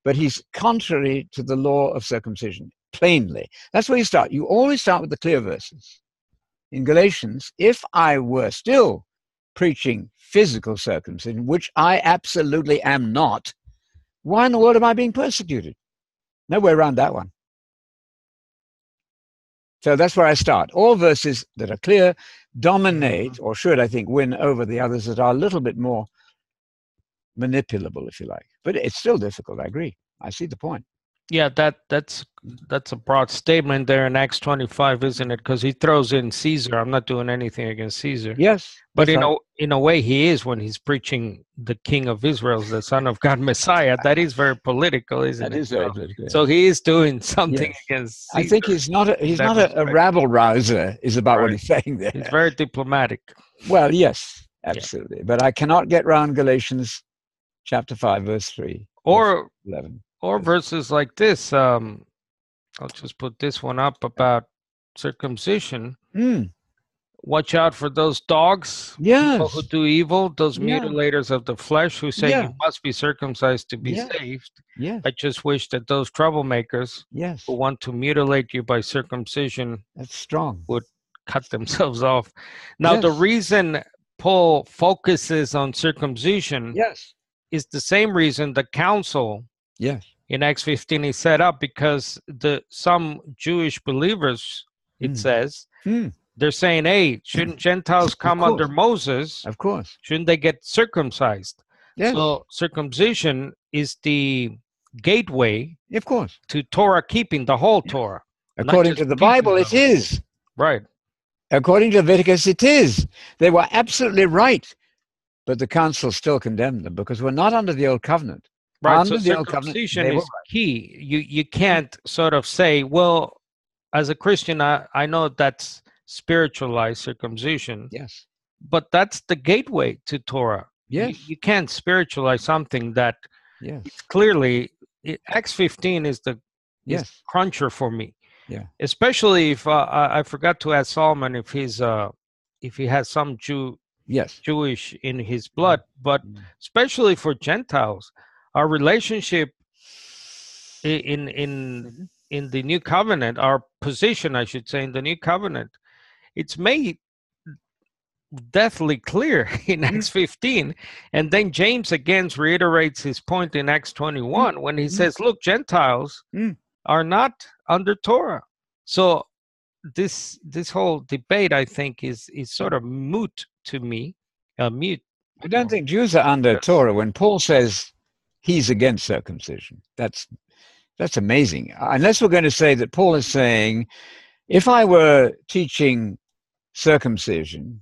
but he's contrary to the law of circumcision, plainly. That's where you start. You always start with the clear verses. In Galatians, if I were still preaching physical circumcision, which I absolutely am not, why in the world am I being persecuted? No way around that one. So that's where I start. All verses that are clear dominate, or should, I think, win over the others that are a little bit more manipulable, if you like. But it's still difficult, I agree. I see the point. Yeah, that's a broad statement there in Acts 25, isn't it? Because he throws in Caesar. I'm not doing anything against Caesar. Yes. But in a way he is when he's preaching the King of Israel, the Son of God, Messiah. That is very political, isn't it? That is very political. So he is doing something against Caesar. I think he's not a rabble rouser, is about what he's saying there. He's very diplomatic. Well, yes, absolutely. Yeah. But I cannot get around Galatians chapter 5, verse 3. Or 11. Or verses like this. I'll just put this one up about circumcision. Watch out for those dogs, people who do evil, those mutilators of the flesh who say you must be circumcised to be saved. I just wish that those troublemakers who want to mutilate you by circumcision would cut themselves off. Now, the reason Paul focuses on circumcision is the same reason the council in Acts 15 is set up, because some Jewish believers, it says, they're saying, hey, shouldn't Gentiles come under Moses? Of course. Shouldn't they get circumcised? Yes. So circumcision is the gateway, of course, to Torah keeping, the whole Torah. According to the Bible, it is. Right. According to Leviticus, it is. They were absolutely right. But the council still condemned them because we're not under the old covenant. Right. Under so circumcision is key. You can't sort of say, well, as a Christian, I know that's spiritualized circumcision. Yes. But that's the gateway to Torah. Yes. You can't spiritualize something that clearly, Acts 15 is the cruncher for me. Yeah. Especially if I forgot to ask Solomon if he has some Jewish in his blood, but especially for Gentiles, our relationship in the new covenant, our position, I should say, in the new covenant, it's made deathly clear in Acts 15. And then James again reiterates his point in Acts 21 when he says, look, Gentiles are not under Torah. So this whole debate, I think, is sort of moot to me. Mute. I don't think Jews are under Torah. When Paul says he's against circumcision, that's amazing. Unless we're going to say that Paul is saying, if I were teaching circumcision,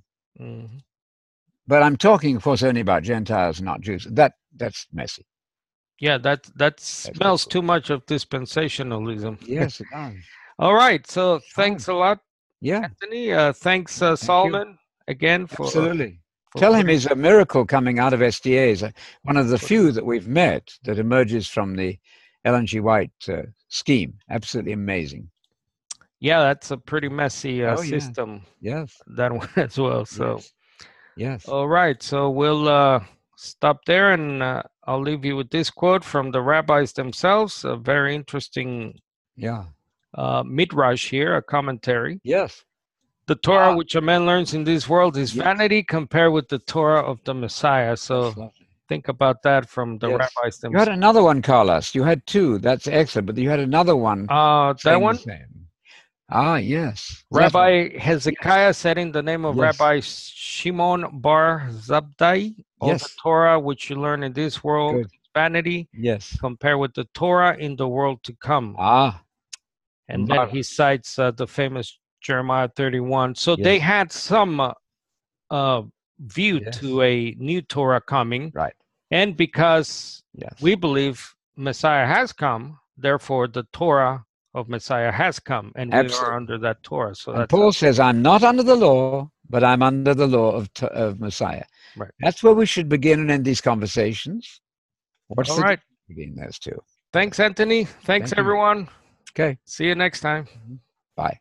but I'm talking, of course, only about Gentiles, not Jews, that's messy. Yeah, that smells too much of dispensationalism. Yes, it does. All right, so thanks a lot, Anthony. Thanks, Solomon, again. Absolutely. Tell him he's a miracle coming out of SDA. He's one of the few that we've met that emerges from the Ellen G. White scheme. Absolutely amazing. Yeah, that's a pretty messy system. Yes. That one as well. So, yes. All right. So we'll stop there, and I'll leave you with this quote from the rabbis themselves. A very interesting midrash here, a commentary. Yes. The Torah which a man learns in this world is vanity compared with the Torah of the Messiah. So think about that from the rabbis themselves. You had another one, Carlos. You had two. That's excellent. But you had another one. That one? Yes. Rabbi Hezekiah said in the name of Rabbi Shimon Bar Zabdai, all the Torah which you learn in this world is vanity compared with the Torah in the world to come. And then he cites the famous Jeremiah 31. So they had some view to a new Torah coming. Right. And because we believe Messiah has come, therefore the Torah of Messiah has come, and Absolutely. we are under that Torah. So and Paul says, I'm not under the law, but I'm under the law of Messiah. Right. That's where we should begin and end these conversations. What's all the right between those two? Thanks, Anthony. Thanks, everyone. Okay. See you next time. Bye.